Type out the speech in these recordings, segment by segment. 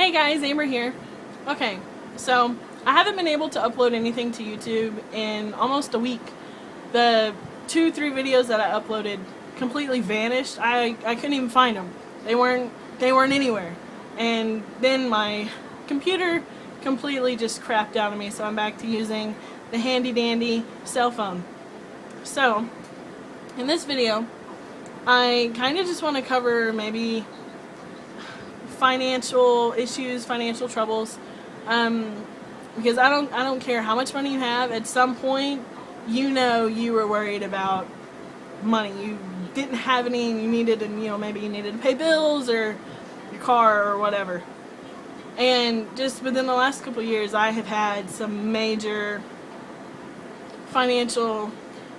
Hey guys, Amber here. Okay, so I haven't been able to upload anything to YouTube in almost a week. The 2-3 videos that I uploaded completely vanished. I couldn't even find them. They weren't anywhere. And then my computer completely just crapped out on me, so I'm back to using the handy dandy cell phone. So in this video, I kind of just want to cover maybe financial issues, financial troubles, because I don't care how much money you have. At some point, you know you were worried about money. You didn't have any, and you needed, and maybe you needed to pay bills or your car or whatever. And just within the last couple of years, I have had some major financial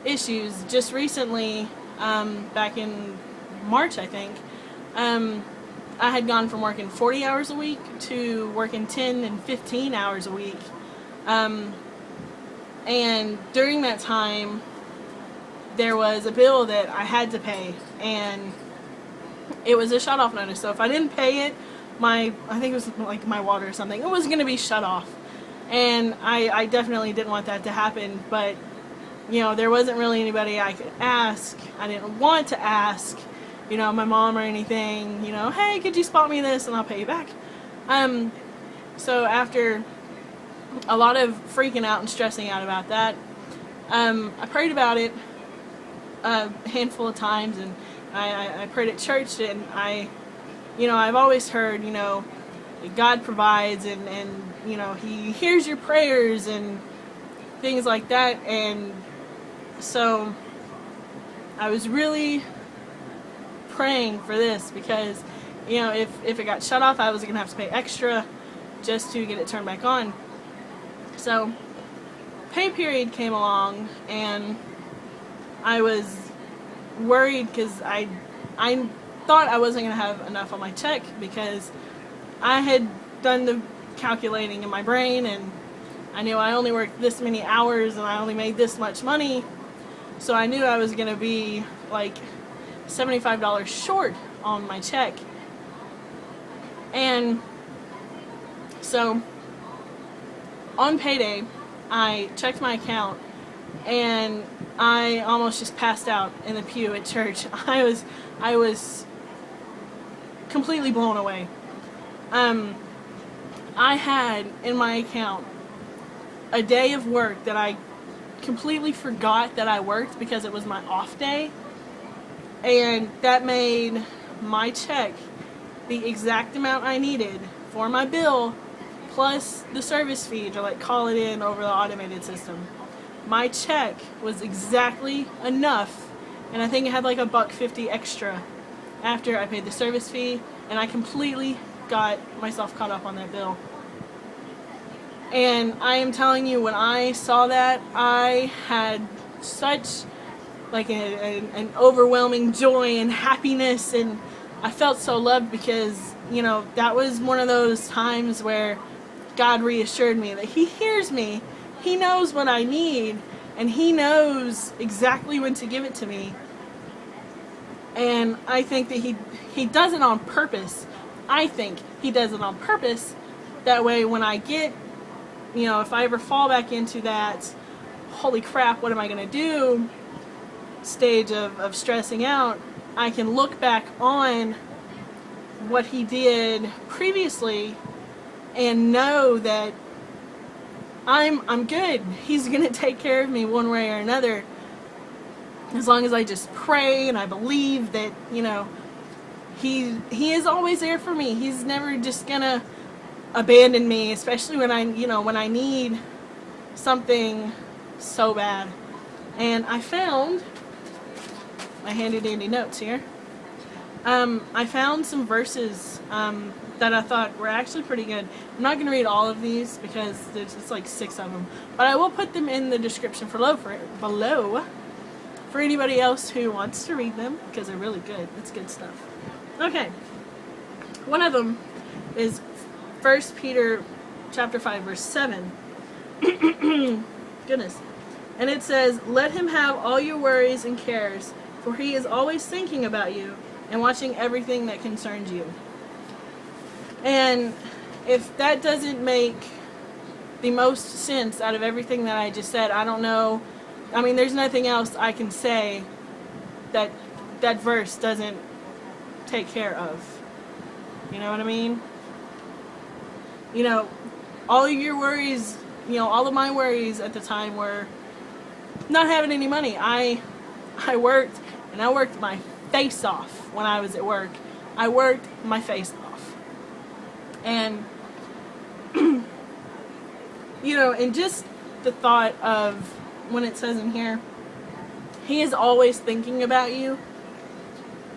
issues. Just recently, back in March, I think. I had gone from working 40 hours a week to working 10 and 15 hours a week. And during that time, there was a bill that I had to pay, and it was a shut-off notice. So if I didn't pay it, I think it was like my water or something, it was going to be shut off. And I definitely didn't want that to happen, but there wasn't really anybody I could ask. I didn't want to ask, my mom or anything, hey, could you spot me this and I'll pay you back. So after a lot of freaking out and stressing out about that, I prayed about it a handful of times, and I prayed at church, and I've always heard, God provides, and He hears your prayers and things like that. And so I was really praying for this, because if it got shut off, I was gonna have to pay extra just to get it turned back on. So pay period came along, and I was worried because I thought I wasn't gonna have enough on my check, because I had done the calculating in my brain, and I knew I only worked this many hours and I only made this much money. So I knew I was gonna be like $75 short on my check. And so on payday, I checked my account, and I almost just passed out in the pew at church. I was completely blown away. I had in my account a day of work that I completely forgot that I worked because it was my off day. And that made my check the exact amount I needed for my bill, plus the service fee to call it in over the automated system. My check was exactly enough, and I think it had $1.50 extra after I paid the service fee, and I completely got myself caught up on that bill. And I am telling you, when I saw that, I had such an overwhelming joy and happiness, and I felt so loved, because that was one of those times where God reassured me that He hears me, He knows what I need, and He knows exactly when to give it to me. And I think that He does it on purpose. I think He does it on purpose. That way, when I get, if I ever fall back into that, holy crap, what am I going to do stage of stressing out, I can look back on what He did previously and know that I'm good. He's going to take care of me one way or another, as long as I just pray and I believe that He is always there for me. He's never just going to abandon me, especially when I need something so bad. And I found my handy dandy notes here. I found some verses that I thought were actually pretty good. I'm not going to read all of these because there's just 6 of them, but I will put them in the description below for anybody else who wants to read them, because they're really good. It's good stuff. Okay, one of them is 1 Peter chapter 5 verse 7. Goodness. And it says, "Let him have all your worries and cares, for he is always thinking about you and watching everything that concerns you." And if that doesn't make the most sense out of everything that I just said, I don't know. I mean, there's nothing else I can say that that verse doesn't take care of. You know what I mean? You know, all of your worries, you know, all of my worries at the time were not having any money. I worked, and I worked my face off when I was at work. I worked my face off. And, you know, and just the thought of when it says in here, he is always thinking about you.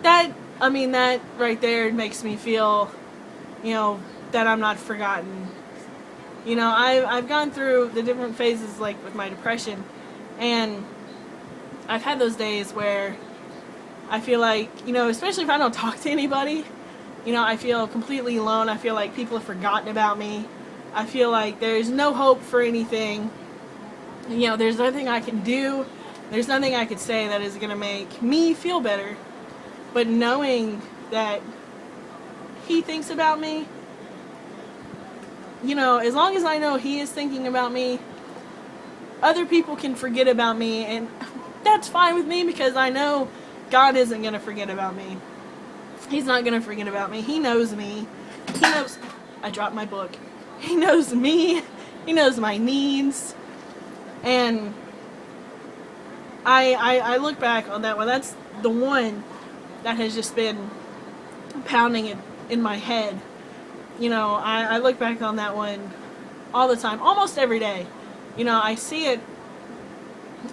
That, I mean, that right there makes me feel, you know, that I'm not forgotten. You know, I've gone through the different phases, like with my depression, and I've had those days where I feel like, you know, especially if I don't talk to anybody, you know, I feel completely alone. I feel like people have forgotten about me. I feel like there's no hope for anything. You know, there's nothing I can do. There's nothing I could say that is going to make me feel better. But knowing that he thinks about me, you know, as long as I know he is thinking about me, other people can forget about me, and that's fine with me because I know God isn't going to forget about me. He's not going to forget about me. He knows me. He knows... I dropped my book. He knows me. He knows my needs. And I look back on that one. That's the one that has just been pounding it in my head. You know, I look back on that one all the time, almost every day. You know, I see it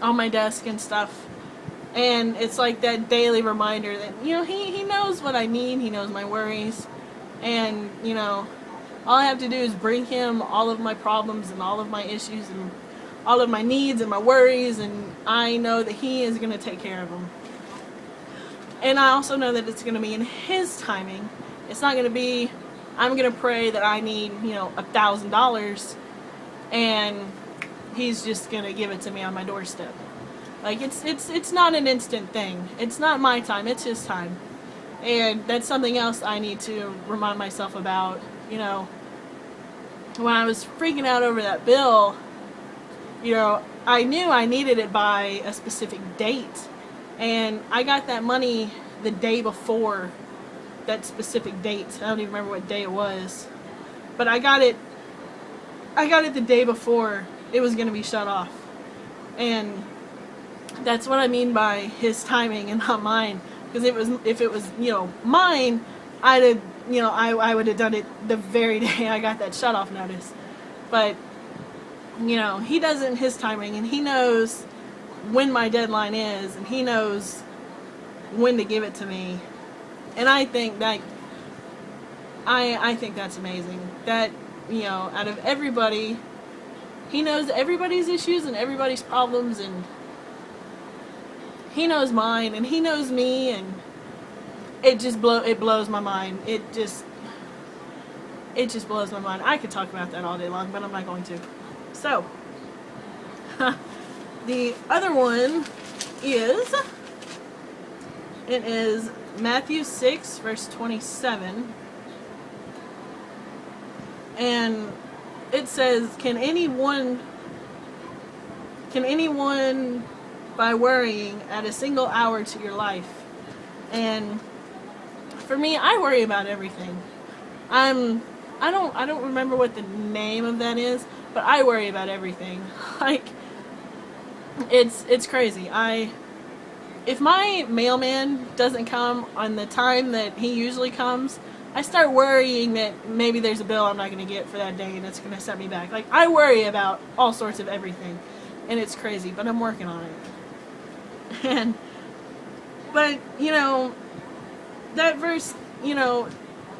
on my desk and stuff. And it's like that daily reminder that, you know, he knows what I need. He knows my worries. And, you know, all I have to do is bring him all of my problems and all of my issues and all of my needs and my worries. And I know that he is going to take care of them. And I also know that it's going to be in his timing. It's not going to be, I'm going to pray that I need, you know, $1,000. And he's just going to give it to me on my doorstep. Like, it's not an instant thing. It's not my time, it's his time. And that's something else I need to remind myself about. You know, when I was freaking out over that bill, you know, I knew I needed it by a specific date. And I got that money the day before that specific date. I don't even remember what day it was. But I got it the day before it was going to be shut off. And that's what I mean by his timing and not mine. Because if it was, you know, mine, I'd have, you know, I would have done it the very day I got that shut off notice. But, you know, he does it in his timing, and he knows when my deadline is, and he knows when to give it to me. And I think that I think that's amazing. That, you know, out of everybody, he knows everybody's issues and everybody's problems, and he knows mine, and he knows me, and it blows my mind. It just blows my mind. I could talk about that all day long, but I'm not going to. So, the other one is, it is Matthew 6, verse 27. And it says, Can anyone by worrying add a single hour to your life? And for me, I worry about everything. I don't remember what the name of that is, but I worry about everything. Like, it's crazy. If my mailman doesn't come on the time that he usually comes, I start worrying that maybe there's a bill I'm not going to get for that day and it's going to set me back. Like, I worry about all sorts of everything, and it's crazy, but I'm working on it. But, you know, that verse, you know,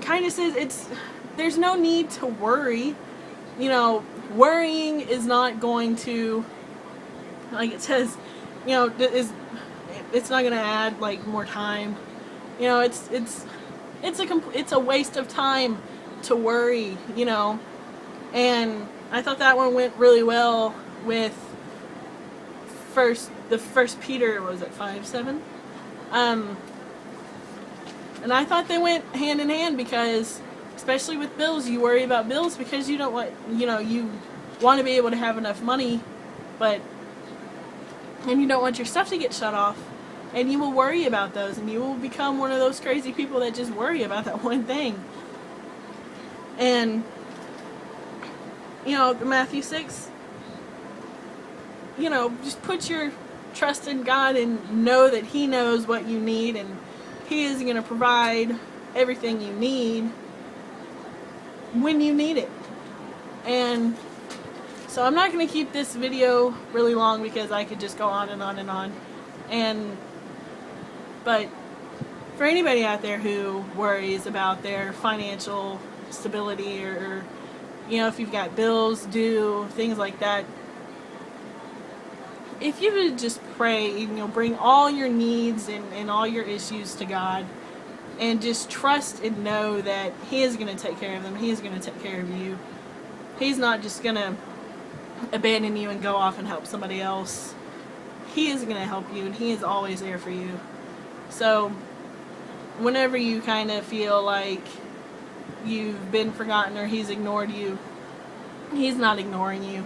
kind of says there's no need to worry. You know, worrying is not going to, like it says, you know, it's not going to add, like, more time. You know, it's a waste of time to worry, you know. And I thought that one went really well with the first Peter, was it 5:7? And I thought they went hand in hand, because especially with bills, you worry about bills because you don't want, you want to be able to have enough money, and you don't want your stuff to get shut off, and you will worry about those, and you will become one of those crazy people that just worry about that one thing. And Matthew 6, just put your trust in God and know that He knows what you need, and He is going to provide everything you need when you need it. And so I'm not going to keep this video really long because I could just go on and on and on. But for anybody out there who worries about their financial stability, or if you've got bills due, things like that, if you would just pray, bring all your needs and all your issues to God, and just trust and know that He is going to take care of them. He is going to take care of you. He's not just going to abandon you and go off and help somebody else. He is going to help you, and He is always there for you. So whenever you kind of feel like you've been forgotten or He's ignored you, He's not ignoring you.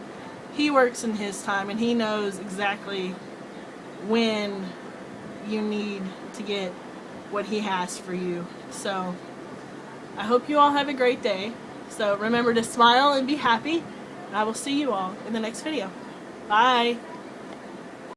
He works in His time, and He knows exactly when you need to get what He has for you. So I hope you all have a great day. So remember to smile and be happy. And I will see you all in the next video. Bye.